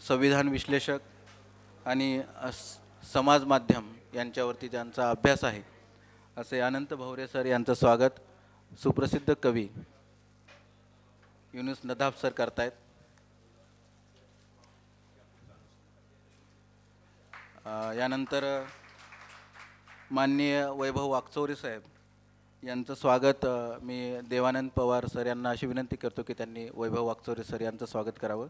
संविधान विश्लेषक आणि समाज माध्यम यांच्यावरती ज्यांचा अभ्यास आहे असे अनंत भवरे सर यांचं स्वागत सुप्रसिद्ध कवी युनुस नदाफ सर करतायत. यानंतर माननीय वैभव वाकचौरे साहेब यांचं स्वागत मी देवानंद पवार सर यांना अशी विनंती करतो की त्यांनी वैभव वाकचौरे सर यांचं स्वागत करावं.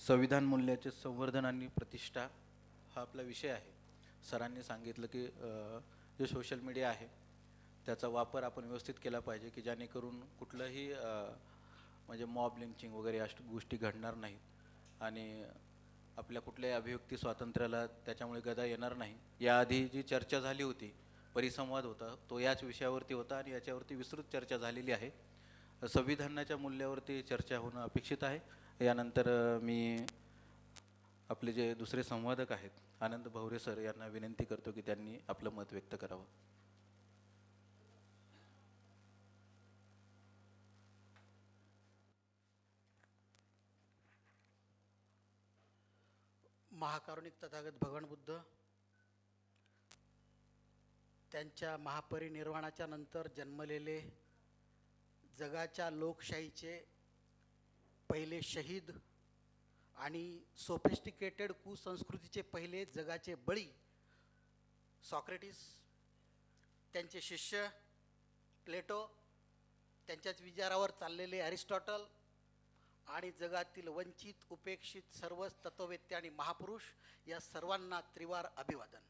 संविधान मूल्याचे संवर्धन आणि प्रतिष्ठा हा आपला विषय आहे. सरांनी सांगितलं की जे सोशल मीडिया आहे त्याचा वापर आपण व्यवस्थित केला पाहिजे की जेणेकरून कुठलंही म्हणजे मॉब लिंचिंग वगैरे अशा गोष्टी घडणार नाहीत आणि आपल्या कुठल्याही अभिव्यक्ती स्वातंत्र्याला त्याच्यामुळे गदा येणार नाही. याआधी जी चर्चा झाली होती, परिसंवाद होता, तो याच विषयावरती होता आणि याच्यावरती विस्तृत चर्चा झालेली आहे. संविधानाच्या मूल्यावरती चर्चा होणं अपेक्षित आहे. यानंतर मी आपले जे दुसरे संवादक आहेत आनंद भवरे सर यांना विनंती करतो की त्यांनी आपलं मत व्यक्त करावं. महाकारुणिक तथागत भगवान बुद्ध त्यांच्या महापरिनिर्वाणाच्या नंतर जन्मलेले जगाच्या लोकशाहीचे पहिले शहीद आणि सोफिस्टिकेटेड कुसंस्कृतीचे पहिले जगाचे बळी सॉक्रेटिस, त्यांचे शिष्य प्लेटो, त्यांच्याच विचारावर चाललेले अरिस्टॉटल आणि जगातील वंचित उपेक्षित सर्वच तत्ववेत्ते आणि महापुरुष या सर्वांना त्रिवार अभिवादन.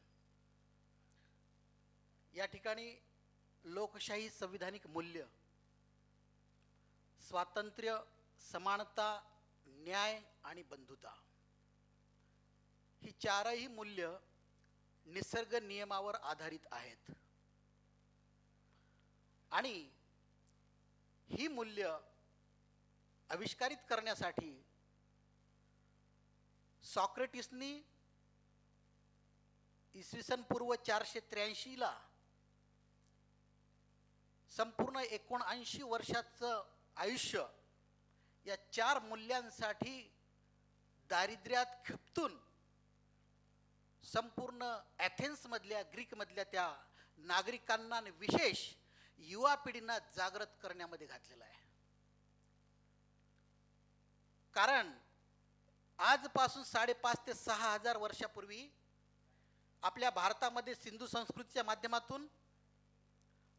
या ठिकाणी लोकशाही संविधानिक मूल्य, स्वातंत्र्य, समानता, न्याय आणि बंधुता ही चारही मूल्य निसर्ग नियमावर आधारित आहेत आणि ही मूल्य आविष्कारित करण्यासाठी सॉक्रेटिसनी इसवी सन पूर्व 483 संपूर्ण 79 वर्षाचं आयुष्य या चार मूल्यांसाठी दारिद्र्यात खपतून संपूर्ण ॲथेन्समधल्या ग्रीकमधल्या त्या नागरिकांना आणि विशेष युवा पिढींना जागृत करण्यामध्ये घातलेला आहे. कारण आजपासून 5,500 ते 6,000 वर्षापूर्वी आपल्या भारतामध्ये सिंधू संस्कृतीच्या माध्यमातून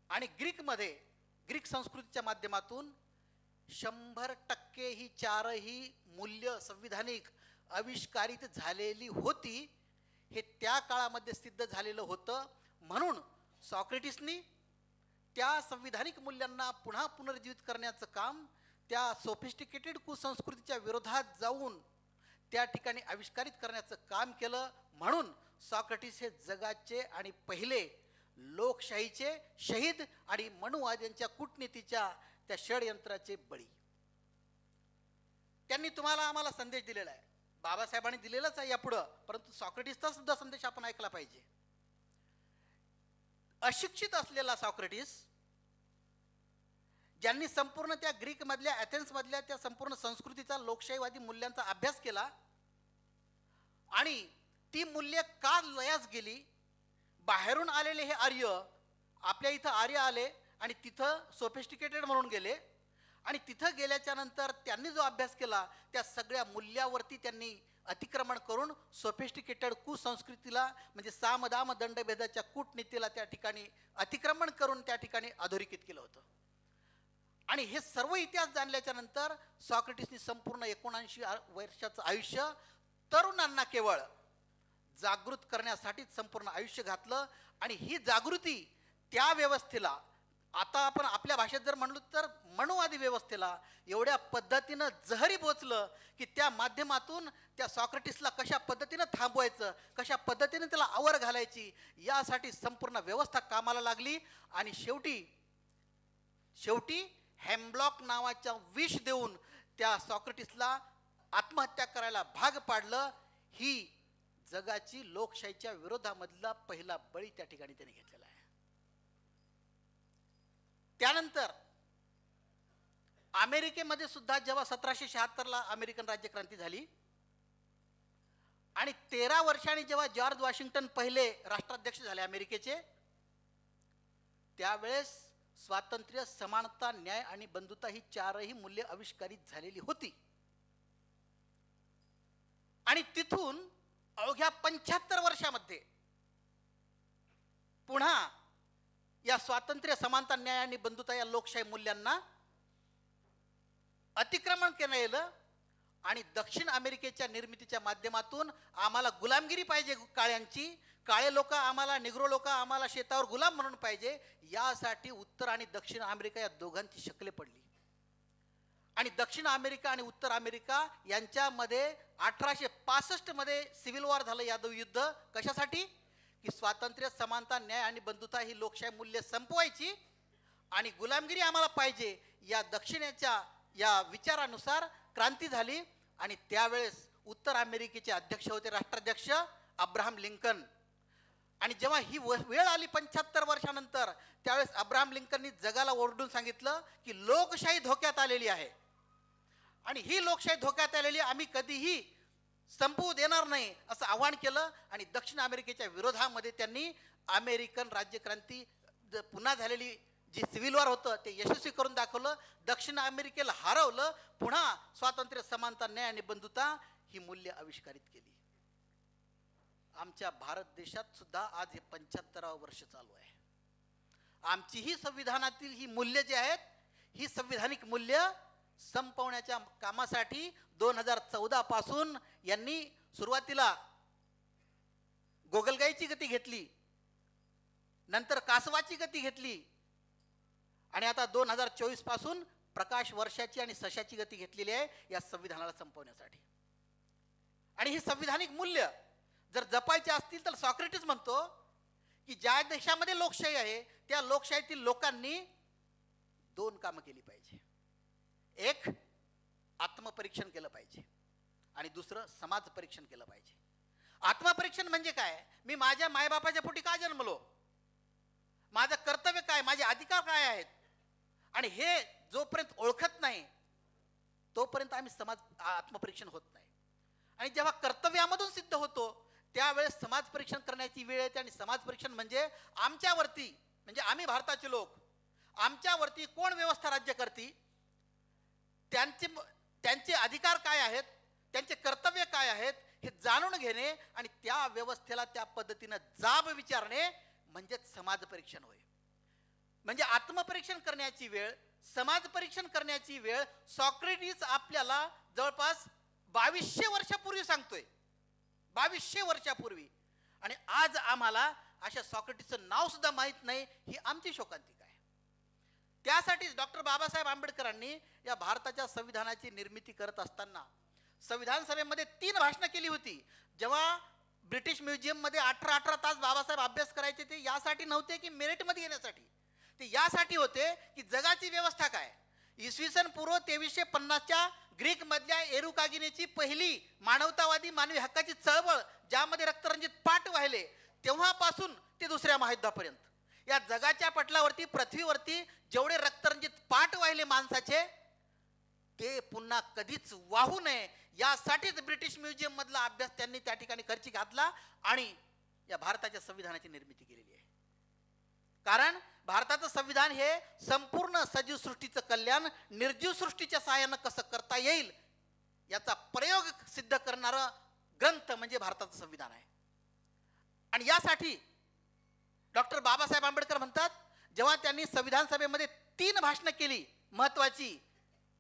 आणि ग्रीक संस्कृतीच्या माध्यमातून 100% ही चारही मूल्य संविधानिक आविष्कारित झालेली होती. हे त्या काळामध्ये सिद्ध झालेलं होतं. म्हणून सॉक्रेटिसनी त्या संविधानिक मूल्यांना पुन्हा पुनर्जीवित करण्याचं काम त्या सोफिस्टिकेटेड कुसंस्कृतीच्या विरोधात जाऊन त्या ठिकाणी आविष्कारित करण्याचं काम केलं. म्हणून सॉक्रेटिस हे जगाचे आणि पहिले लोकशाहीचे शहीद आणि मनुवाद्यांच्या कूटनीतीच्या त्या षडयंत्राचे बळी. त्यांनी तुम्हाला आम्हाला संदेश दिलेला आहे, बाबासाहेबांनी दिलेलाच आहे यापुढं, परंतु सॉक्रेटिसचा सुद्धा संदेश आपण ऐकला पाहिजे. अशिक्षित असलेला सॉक्रेटिस, ज्यांनी संपूर्ण त्या ग्रीकमधल्या ॲथेन्समधल्या त्या संपूर्ण संस्कृतीचा लोकशाहीवादी मूल्यांचा अभ्यास केला आणि ती मूल्य का लयास गेली, बाहेरून आलेले हे आर्य आपल्या इथं आर्य आले आणि तिथं सोफिस्टिकेटेड म्हणून गेले आणि तिथं गेल्याच्या नंतर त्यांनी जो अभ्यास केला त्या सगळ्या मूल्यावरती त्यांनी अतिक्रमण करून सोफिस्टिकेटेड कुसंस्कृतीला म्हणजे सामदाम दंडभेदाच्या कूटनीतीला त्या ठिकाणी अतिक्रमण करून त्या ठिकाणी अधोरेखित केलं होतं. आणि हे सर्व इतिहास जाणल्याच्या नंतर सॉक्रेटिसनी संपूर्ण 79 वर्षाचं आयुष्य तरुणांना केवळ जागृत करण्यासाठीच संपूर्ण आयुष्य घातलं. आणि ही जागृती त्या व्यवस्थेला, आता आपण आपल्या भाषेत जर म्हणलो तर मनुवादी व्यवस्थेला एवढ्या पद्धतीनं जहरी बोचलं की त्या माध्यमातून त्या सॉक्रेटिसला कशा पद्धतीनं थांबवायचं, कशा पद्धतीने त्याला आवर घालायची यासाठी संपूर्ण व्यवस्था कामाला लागली. आणि शेवटी हेमब्लॉक नावाच्या विष देऊन त्या सॉक्रेटिसला आत्महत्या करायला भाग पाडलं. ही जगाची लोकशाहीच्या विरोधामधला पहिला बळी त्या ठिकाणी त्याने घेतलेला आहे. त्यानंतर अमेरिकेमध्ये सुद्धा जेव्हा 1776ला अमेरिकन राज्यक्रांती झाली आणि 13 वर्षांनी जेव्हा जॉर्ज वॉशिंग्टन पहिले राष्ट्राध्यक्ष झाले अमेरिकेचे, त्यावेळेस स्वातंत्र्य, समानता, न्याय आणि बंधुता ही चारही मूल्ये आविष्कारित झालेली होती. आणि तिथून अवघ्या 75 वर्षामध्ये पुन्हा या स्वातंत्र्य, समानता, न्याय आणि बंधुता या लोकशाही मूल्यांना अतिक्रमण केलं गेलं आणि दक्षिण अमेरिकेच्या निर्मितीच्या माध्यमातून आम्हाला गुलामगिरी पाहिजे, काळे लोक आम्हाला, निग्रो लोक आम्हाला शेतावर गुलाम म्हणून पाहिजे, यासाठी उत्तर आणि दक्षिण अमेरिका या दोघांची शकले पडली. आणि दक्षिण अमेरिका आणि उत्तर अमेरिका यांच्यामध्ये 1865 मध्ये सिव्हिल वॉर झालं, यादव युद्ध. कशासाठी? की स्वातंत्र्य, समानता, न्याय आणि बंधुता ही लोकशाही मूल्य संपवायची आणि गुलामगिरी आम्हाला पाहिजे, या दक्षिणेच्या या विचारानुसार क्रांती झाली. आणि त्यावेळेस उत्तर अमेरिकेचे अध्यक्ष होते राष्ट्राध्यक्ष अब्राहम लिंकन. आणि जेव्हा ही वेळ आली 75 वर्षानंतर, त्यावेळेस अब्राहम लिंकननी जगाला ओरडून सांगितलं की लोकशाही धोक्यात आलेली आहे आणि ही लोकशाही धोक्यात आलेली आम्ही कधीही संपवू देणार नाही असं आवाहन केलं. आणि दक्षिण अमेरिकेच्या विरोधामध्ये त्यांनी अमेरिकन राज्यक्रांती पुन्हा झालेली जी सिव्हिल वॉर होतं ते यशस्वी करून दाखवलं. दक्षिण अमेरिकेला हरवलं. पुन्हा स्वातंत्र्य, समानता, न्याय आणि बंधुता ही मूल्य आविष्कारित केली. आमच्या भारत देशात सुद्धा आज हे 75वे वर्ष चालू आहे. आमची ही संविधानातील ही मूल्य जी आहेत, ही संविधानिक मूल्य संपवण्याच्या कामासाठी 2014 पासून यांनी सुरुवातीला गोगलगाईची गती घेतली, नंतर कासवाची गती घेतली आणि आता 2024 पासून प्रकाश वर्षाची आणि सशाची गती घेतलेली आहे या संविधानाला संपवण्यासाठी. आणि ही संविधानिक मूल्य जर जपायचे असतील तर सॉक्रेटिस म्हणतो की ज्या देशामध्ये लोकशाही आहे त्या लोकशाहीतील लोकांनी 2 कामं केली पाहिजे. एक, आत्मपरीक्षण केलं पाहिजे आणि दुसरं, समाज परीक्षण केलं पाहिजे. आत्मपरीक्षण म्हणजे काय? मी माझ्या मायबापाच्या पोटी का जन्मलो, माझं कर्तव्य काय, माझे अधिकार काय आहेत, आणि हे जोपर्यंत ओळखत नाही तोपर्यंत आम्ही आत्मपरीक्षण होत नाही. आणि जेव्हा कर्तव्यामधून सिद्ध होतो त्यावेळेस समाज परीक्षण करण्याची वेळ येते. आणि समाज परीक्षण म्हणजे आमच्यावरती, म्हणजे आम्ही भारताचे लोक, आमच्यावरती कोण व्यवस्था राज्य करते, त्यांचे अधिकार काय आहेत, त्यांचे कर्तव्य काय आहेत हे जाणून घेणे आणि त्या व्यवस्थेला त्या पद्धतीनं जाब विचारणे म्हणजेच समाज परीक्षण होय. म्हणजे आत्मपरीक्षण करण्याची वेळ, समाज परीक्षण करण्याची वेळ सॉक्रेटिस आपल्याला जवळपास 2200 वर्षापूर्वी सांगतोय, 2200 वर्षापूर्वी. आणि आज आम्हाला अशा सॉक्रेटिसचं नाव सुद्धा माहीत नाही, ही आमची शोकांतिका आहे. त्यासाठीच डॉक्टर बाबासाहेब आंबेडकरांनी या भारताच्या संविधानाची निर्मिती करत असताना संविधान सभेमध्ये 3 भाषणं केली होती. जेव्हा ब्रिटिश म्युझियममध्ये 18 तास बाबासाहेब अभ्यास करायचे, ते यासाठी नव्हते की मेरिटमध्ये येण्यासाठी, ते यासाठी होते की जगाची व्यवस्था काय. इसवी सन पूर्व 2350च्या ग्रीकमधल्या एरुकागिनेची पहिली मानवतावादी मानवी हक्काची चळवळ, ज्यामध्ये रक्तरंजित पाट वाहिले, तेव्हापासून ते दुसऱ्या महायुद्धापर्यंत या जगाच्या पटलावरती, पृथ्वीवरती जेवढे रक्तरंजित पाट वाहिले माणसाचे, ते पुन्हा कधीच वाहू नये यासाठीच ब्रिटिश म्युझियम मधला अभ्यास त्यांनी त्या ठिकाणी खर्ची घातला आणि या भारताच्या संविधानाची निर्मिती केलेली आहे. कारण भारताचं संविधान हे संपूर्ण सजीव सृष्टीचं कल्याण निर्जीव सृष्टीच्या सहाय्यानं कसं करता येईल याचा प्रयोग सिद्ध करणारा ग्रंथ म्हणजे भारताचं संविधान आहे. आणि यासाठी डॉक्टर बाबासाहेब आंबेडकर म्हणतात, जेव्हा त्यांनी संविधान सभेमध्ये 3 भाषणं केली महत्वाची,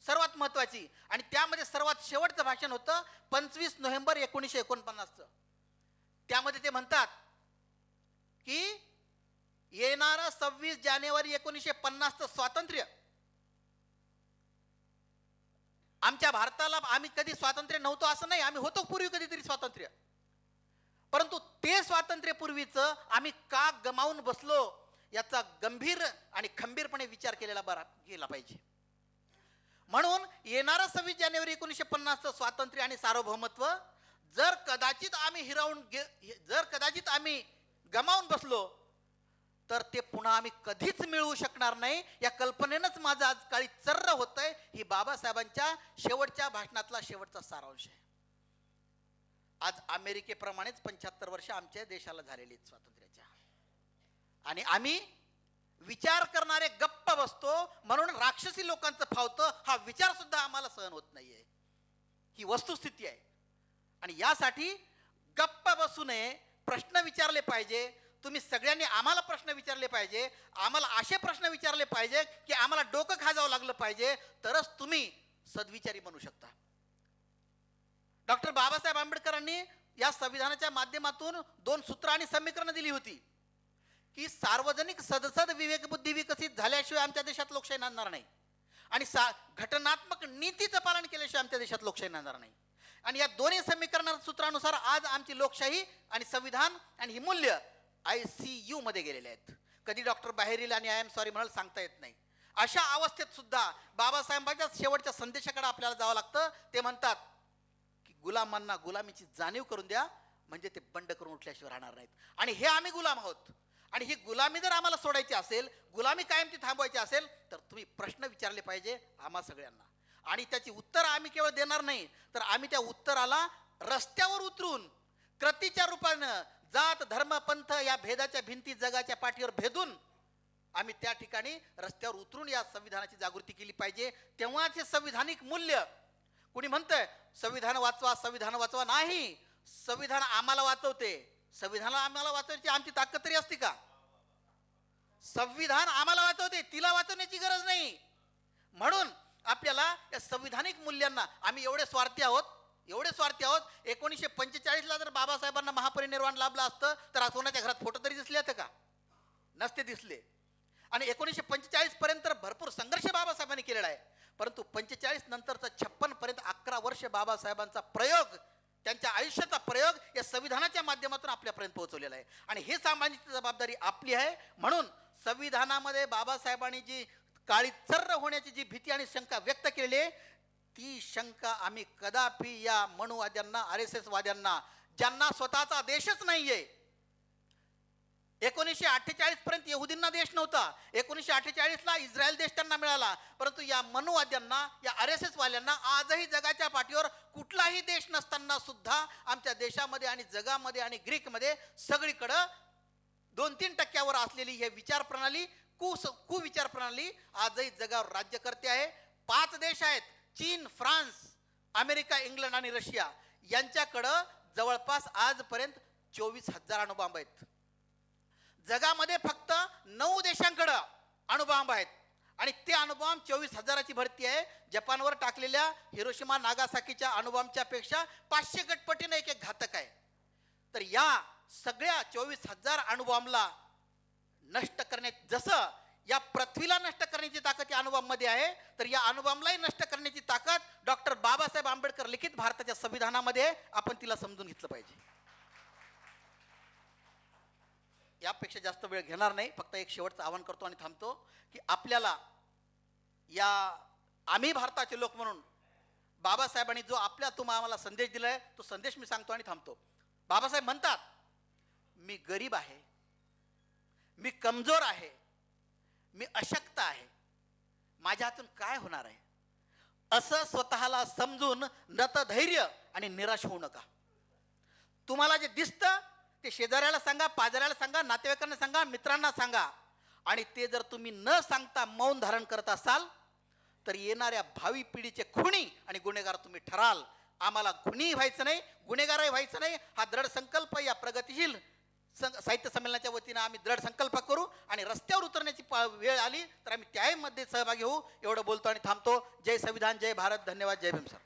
सर्वात महत्वाची, आणि त्यामध्ये सर्वात शेवटचं भाषण होतं 25 नोव्हेंबर 1949चं. त्यामध्ये ते म्हणतात की येणारं 26 जानेवारी 1950चं स्वातंत्र्य, आमच्या भारताला आम्ही कधी स्वातंत्र्य नव्हतो असं नाही, आम्ही होतो पूर्वी कधीतरी स्वातंत्र्य, परंतु ते स्वातंत्र्य पूर्वीचं आम्ही का गमावून बसलो याचा गंभीर आणि खंबीरपणे विचार केलेला गेला पाहिजे. म्हणून येणारं 26 जानेवारी 1950चं स्वातंत्र्य आणि सार्वभौमत्व जर कदाचित आम्ही गमावून बसलो तर ते पुन्हा आम्ही कधीच मिळवू शकणार नाही. या कल्पनेनंच माझं आज काळी चर्र होतंय. ही बाबासाहेबांच्या शेवटच्या भाषणातला शेवटचा सारांश आहे. आज अमेरिकेप्रमाणेच 75 वर्ष आमच्या देशाला झालेली आहेत स्वातंत्र्याच्या, आणि आम्ही विचार करणारे गप्प बसतो म्हणून राक्षसी लोकांचं फावतं हा विचार सुद्धा आम्हाला सहन होत नाहीये. ही वस्तुस्थिती आहे. आणि यासाठी गप्प बसू नये, प्रश्न विचारले पाहिजे. तुम्ही सगळ्यांनी आम्हाला प्रश्न विचारले पाहिजे, आम्हाला असे प्रश्न विचारले पाहिजे की आम्हाला डोकं खाजावं लागलं पाहिजे, तरच तुम्ही सद्विचारी बनू शकता. डॉक्टर बाबासाहेब आंबेडकरांनी या संविधानाच्या माध्यमातून 2 सूत्र आणि समीकरणं दिली होती की सार्वजनिक सदसद विवेकबुद्धी विकसित झाल्याशिवाय आमच्या देशात लोकशाही नांदणार नाही, आणि घटनात्मक नीतीचं पालन केल्याशिवाय आमच्या देशात लोकशाही नांदणार नाही. आणि या दोन्ही समीकरणा सूत्रानुसार आज आमची लोकशाही आणि संविधान आणि ही मूल्य ICU मध्ये गेलेले आहेत. कधी डॉक्टर बाहेर येईल आणि आय एम सॉरी म्हणाल सांगता येत नाही. अशा अवस्थेत सुद्धा बाबासाहेबांच्या शेवटच्या संदेशाकडे आपल्याला जावं लागतं. ते म्हणतात की गुलामांना गुलामीची जाणीव करून द्या, म्हणजे ते बंड करून उठल्याशिवाय राहणार नाहीत. आणि हे आम्ही गुलाम आहोत, आणि ही गुलामी जर आम्हाला सोडायची असेल, गुलामी कायम ती थांबवायची असेल, तर तुम्ही प्रश्न विचारले पाहिजे आम्हा सगळ्यांना. आणि त्याची उत्तर आम्ही केवळ देणार नाही, तर आम्ही त्या उत्तराला रस्त्यावर उतरून कृतीच्या रूपानं जात धर्म पंथ या भेदाच्या भिंती जगाच्या पाठीवर भेदून आम्ही त्या ठिकाणी रस्त्यावर उतरून या संविधानाची जागृती केली पाहिजे. तेव्हाच हे संविधानिक मूल्य, कुणी म्हणतंय संविधान वाचवा संविधान वाचवा, नाही, संविधान आम्हाला वाचवते. संविधानाला आम्हाला वाचवायची आमची ताकद तरी असते का? संविधान आम्हाला वाचवते, तिला वाचवण्याची गरज नाही. म्हणून आपल्याला या संविधानिक मूल्यांना, आम्ही एवढे स्वार्थी आहोत 1945ला जर बाबासाहेबांना महापरिनिर्वाण लाभलं असतं तर आज कोणाच्या घरात फोटो तरी दिसले होते का? नसते दिसले. आणि 1945 पर्यंत भरपूर संघर्ष बाबासाहेबांनी केलेला आहे, परंतु 45 नंतरचा 56 पर्यंत 11 वर्ष बाबासाहेबांचा प्रयोग, त्यांच्या आयुष्याचा प्रयोग या संविधानाच्या माध्यमातून आपल्यापर्यंत पोहोचवलेला आहे. आणि हे सांभाळण्याची जबाबदारी आपली आहे. म्हणून संविधानामध्ये बाबासाहेबांनी जी काळी चर्र होण्याची जी भीती आणि शंका व्यक्त केलेली आहे, ती शंका आम्ही कदापि या मनुवाद्यांना, RSS वाद्यांना, ज्यांना स्वतःचा देशच नाहीये, 1948 पर्यंत यहुदींना देश नव्हता, 1948ला इस्रायल देश त्यांना मिळाला, परंतु या मनुवाद्यांना, या RSS वाल्यांना आजही जगाच्या पाठीवर कुठलाही देश नसताना सुद्धा आमच्या देशामध्ये आणि जगामध्ये आणि ग्रीकमध्ये सगळीकडं 2-3 टक्क्यावर असलेली हे विचार प्रणाली, कुविचार प्रणाली आजही जगावर राज्य करते आहे. 5 देश आहेत, चीन, फ्रान्स, अमेरिका, इंग्लंड आणि रशिया, यांच्याकडं जवळपास आजपर्यंत 24,000 अणुबॉम्ब आहेत. जगामध्ये फक्त 9 देशांकडं अणुबॉम्ब आहेत, आणि ते अणुबॉम्ब 24,000ची भरती आहे. जपानवर टाकलेल्या हिरोशिमा नागासाकीच्या अणुबॉम्बच्या पेक्षा 500 गटपटीने एक घातक आहे. तर या सगळ्या 24,000 अणुबॉम्बला नष्ट करण्यात, जसं या पृथ्वीला नष्ट करण्याची ताकद या अणुबॉम्बमध्ये आहे, तर या अणुबॉम्बलाही नष्ट करण्याची ताकद डॉक्टर बाबासाहेब आंबेडकर लिखित भारताच्या संविधानामध्ये आहे. आपण तिला समजून घेतलं पाहिजे. यापेक्षा जास्त वेळ घेणार नाही, फक्त एक शेवटचं आवाहन करतो आणि थांबतो की आपल्याला या, आम्ही भारताचे लोक म्हणून बाबासाहेबांनी जो आम्हाला संदेश दिलाय, तो संदेश मी सांगतो आणि थांबतो. बाबासाहेब म्हणतात, मी गरीब आहे, मी कमजोर आहे, मी अशक्त आहे, माझ्या हातून काय होणार आहे, असं स्वतःला समजून नतधैर्य आणि निराश होऊ नका. तुम्हाला जे दिसतं ते शेजाऱ्याला सांगा, पाजाऱ्याला सांगा, नातेवाईकांना सांगा, मित्रांना सांगा. आणि ते जर तुम्ही न सांगता मौन धारण करत असाल तर येणाऱ्या भावी पिढीचे खुनी आणि गुन्हेगार तुम्ही ठराल. आम्हाला खुनी व्हायचं नाही, गुन्हेगारही व्हायचं नाही, हा दृढ संकल्प या प्रगतिशील साहित्य संमेलनाच्या वतीनं आम्ही दृढ संकल्प करू. आणि रस्त्यावर उतरण्याची वेळ आली तर आम्ही त्यामध्ये सहभागी होऊ. एवढं बोलतो आणि थांबतो. जय संविधान, जय भारत, धन्यवाद, जय भीम सर.